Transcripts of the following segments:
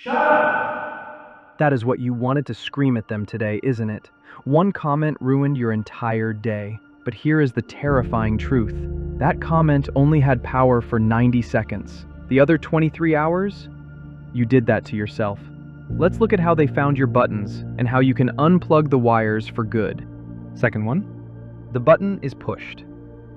That is what you wanted to scream at them today, isn't it? One comment ruined your entire day. But here is the terrifying truth. That comment only had power for 90 seconds. The other 23 hours? You did that to yourself. Let's look at how they found your buttons and how you can unplug the wires for good. Second one, the button is pushed.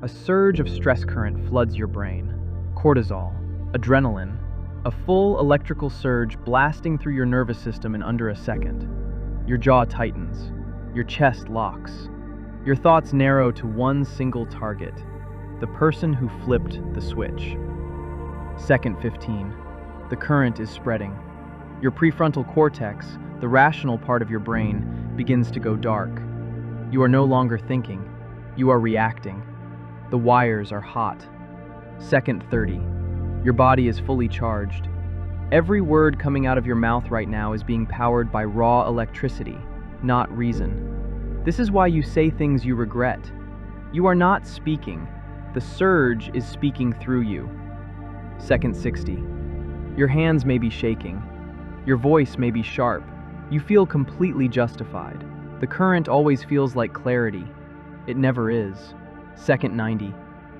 A surge of stress current floods your brain. Cortisol, adrenaline, a full electrical surge blasting through your nervous system in under a second. Your jaw tightens. Your chest locks. Your thoughts narrow to one single target, the person who flipped the switch. Second 15, the current is spreading. Your prefrontal cortex, the rational part of your brain, begins to go dark. You are no longer thinking. You are reacting. The wires are hot. Second 30, your body is fully charged. Every word coming out of your mouth right now is being powered by raw electricity, not reason. This is why you say things you regret. You are not speaking. The surge is speaking through you. Second 60. Your hands may be shaking. Your voice may be sharp. You feel completely justified. The current always feels like clarity. It never is. Second 90.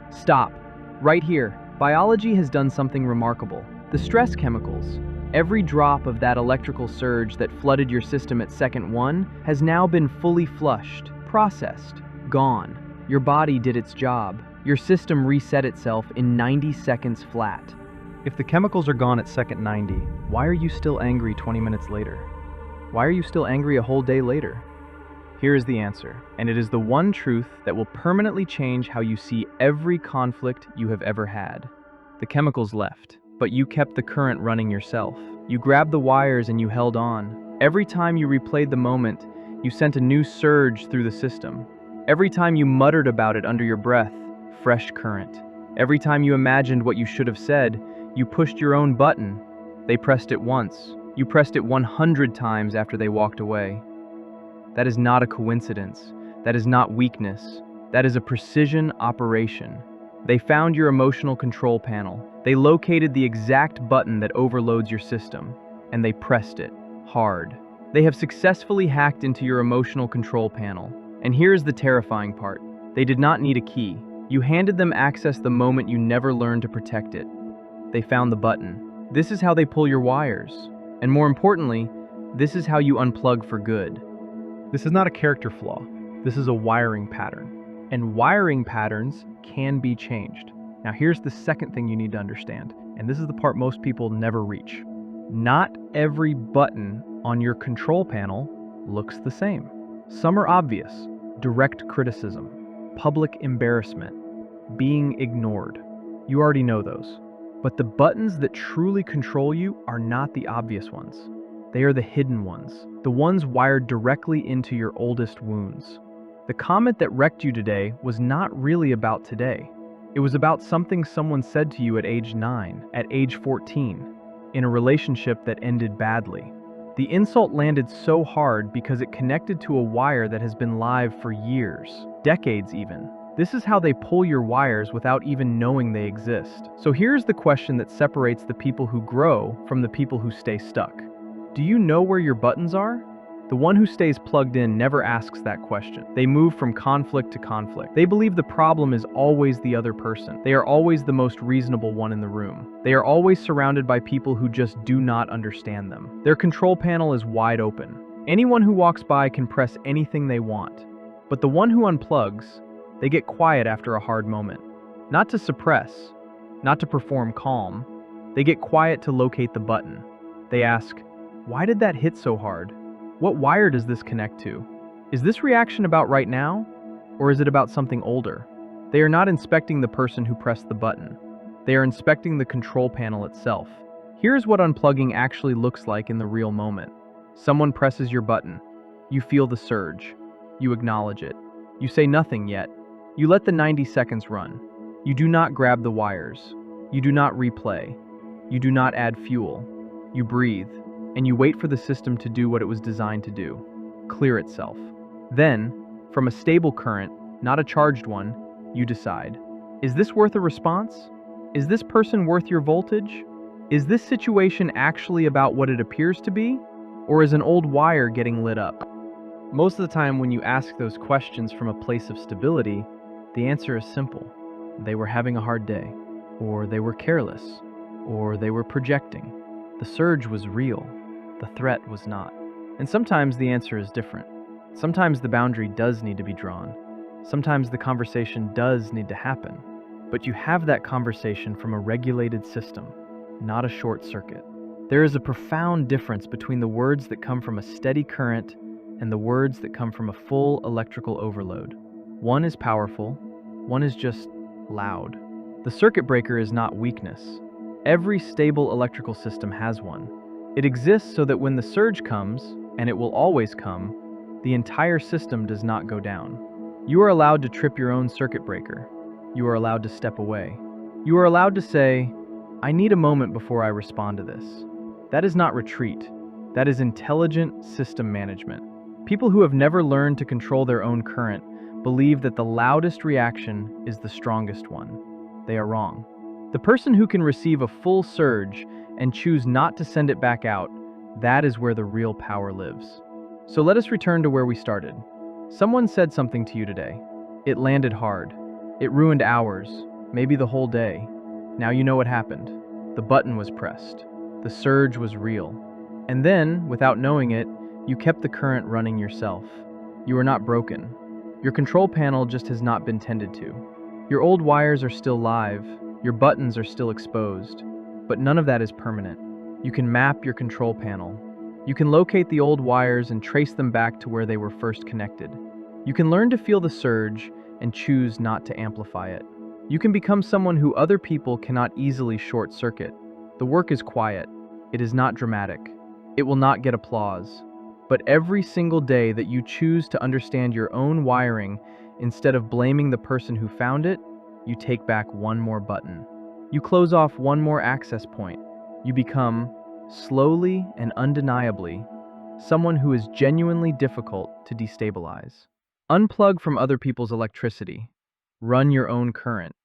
Stop. Right here. Biology has done something remarkable. The stress chemicals, every drop of that electrical surge that flooded your system at second 1 has now been fully flushed, processed, gone. Your body did its job. Your system reset itself in 90 seconds flat. If the chemicals are gone at second 90, why are you still angry 20 minutes later? Why are you still angry a whole day later? Here is the answer, and it is the one truth that will permanently change how you see every conflict you have ever had. The chemicals left, but you kept the current running yourself. You grabbed the wires and you held on. Every time you replayed the moment, you sent a new surge through the system. Every time you muttered about it under your breath, fresh current. Every time you imagined what you should have said, you pushed your own button. They pressed it once. You pressed it 100 times after they walked away. That is not a coincidence. That is not weakness. That is a precision operation. They found your emotional control panel. They located the exact button that overloads your system, and they pressed it hard. They have successfully hacked into your emotional control panel. And here's the terrifying part. They did not need a key. You handed them access the moment you never learned to protect it. They found the button. This is how they pull your wires. And more importantly, this is how you unplug for good. This is not a character flaw. This is a wiring pattern. And wiring patterns can be changed. Now here's the second thing you need to understand, and this is the part most people never reach. Not every button on your control panel looks the same. Some are obvious: direct criticism, public embarrassment, being ignored. You already know those. But the buttons that truly control you are not the obvious ones. They are the hidden ones, the ones wired directly into your oldest wounds. The comment that wrecked you today was not really about today. It was about something someone said to you at age 9, at age 14, in a relationship that ended badly. The insult landed so hard because it connected to a wire that has been live for years, decades even. This is how they pull your wires without even knowing they exist. So here's the question that separates the people who grow from the people who stay stuck. Do you know where your buttons are? The one who stays plugged in never asks that question. They move from conflict to conflict. They believe the problem is always the other person. They are always the most reasonable one in the room. They are always surrounded by people who just do not understand them. Their control panel is wide open. Anyone who walks by can press anything they want. But the one who unplugs, they get quiet after a hard moment. Not to suppress, not to perform calm. They get quiet to locate the button. They ask, why did that hit so hard? What wire does this connect to? Is this reaction about right now? Or is it about something older? They are not inspecting the person who pressed the button. They are inspecting the control panel itself. Here's what unplugging actually looks like in the real moment. Someone presses your button. You feel the surge. You acknowledge it. You say nothing yet. You let the 90 seconds run. You do not grab the wires. You do not replay. You do not add fuel. You breathe. And you wait for the system to do what it was designed to do, clear itself. Then, from a stable current, not a charged one, you decide, is this worth a response? Is this person worth your voltage? Is this situation actually about what it appears to be? Or is an old wire getting lit up? Most of the time, when you ask those questions from a place of stability, the answer is simple. They were having a hard day, or they were careless, or they were projecting. The surge was real, the threat was not. And sometimes the answer is different. Sometimes the boundary does need to be drawn. Sometimes the conversation does need to happen. But you have that conversation from a regulated system, not a short circuit. There is a profound difference between the words that come from a steady current and the words that come from a full electrical overload. One is powerful, one is just loud. The circuit breaker is not weakness. Every stable electrical system has one. It exists so that when the surge comes, and it will always come, the entire system does not go down. You are allowed to trip your own circuit breaker. You are allowed to step away. You are allowed to say, I need a moment before I respond to this. That is not retreat. That is intelligent system management. People who have never learned to control their own current believe that the loudest reaction is the strongest one. They are wrong. The person who can receive a full surge and choose not to send it back out, that is where the real power lives. So let us return to where we started. Someone said something to you today. It landed hard. It ruined hours, maybe the whole day. Now you know what happened. The button was pressed. The surge was real. And then, without knowing it, you kept the current running yourself. You are not broken. Your control panel just has not been tended to. Your old wires are still live. Your buttons are still exposed. But none of that is permanent. You can map your control panel. You can locate the old wires and trace them back to where they were first connected. You can learn to feel the surge and choose not to amplify it. You can become someone who other people cannot easily short-circuit. The work is quiet. It is not dramatic. It will not get applause. But every single day that you choose to understand your own wiring instead of blaming the person who found it, you take back one more button. You close off one more access point. You become, slowly and undeniably, someone who is genuinely difficult to destabilize. Unplug from other people's electricity. Run your own current.